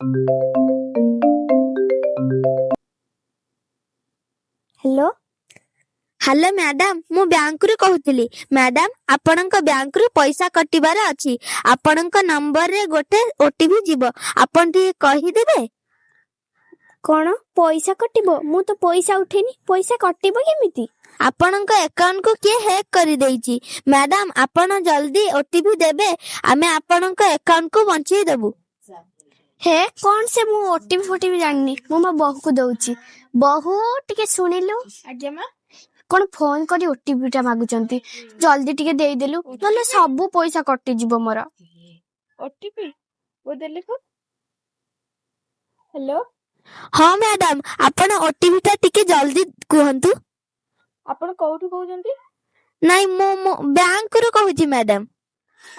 Hello hello madam मु bank रु कहूली madam आपणक bank रु पैसा कटिबार अछि आपणक नंबर रे गोटे ओटीपी जीवो आपण टी कहिदेबे कौन पैसा कटिबो मु तो पैसा उठेनी पैसा कटिबो केमिति आपणक अकाउंट को किए हैक कर देइची मैडम आपण जल्दी ओटीपी देबे आमे आपणक अकाउंट को बंचेई देबु हे कौन से मु ओटीपी फोटीपी जाननी मु मो बहू को दउची बहू टिके सुनिलु आज्ञा माँ कौन फोन करी ओटीपी टा मागुचंती जल्दी टिके देई देलु नले सब पैसा कटि जीवो मोर ओटीपी वो देले को हेलो हाँ मैडम आपण ओटीपी टा टिके जल्दी कहंतु आपण कोठु कहउजंती नहीं मो बैंक रु कहूची मैडम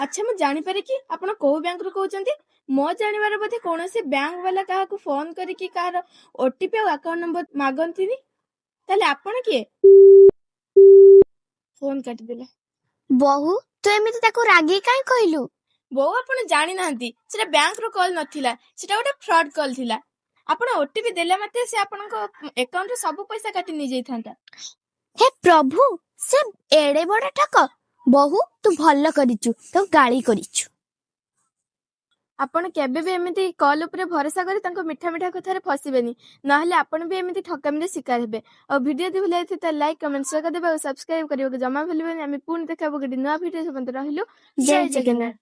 अच्छा मैं जानि पारे कि आपण को बैंक रो कहउजंती मो जानिबार बोधे कोनोसे बैंक वाला काहा को फोन करी कि कार ओटीपी और अकाउंट नंबर मागंतीनी ताले आपण किए फोन काटी देले बहू तू एमिति ताको रागी काई कहलु बो आपण जानि नाहंती सेटा बैंक रो कॉल नथिला सेटा गोटे फ्रॉड कॉल थिला आपण ओटीपी देले माते से आपनक अकाउंट रे सब पैसा काटी नि जाई थांता हे प्रभु से एड़े बड़ा ठक बहू तू भल करिचु तो गाली करिचु आपण केबे भी एमिति कॉल ऊपर भरोसा करी तांको मिठा मिठा कथारे फसिबेनी नहले आपण भी एमिति ठकामी रे शिकार हेबे और वीडियो दे भले त लाइक कमेंट शेयर कर देबे और सब्सक्राइब करियो जमा भूलिबेनी आमे पुन देखाबो गडी नया वीडियो सब रहिलो जय जगन्नाथ।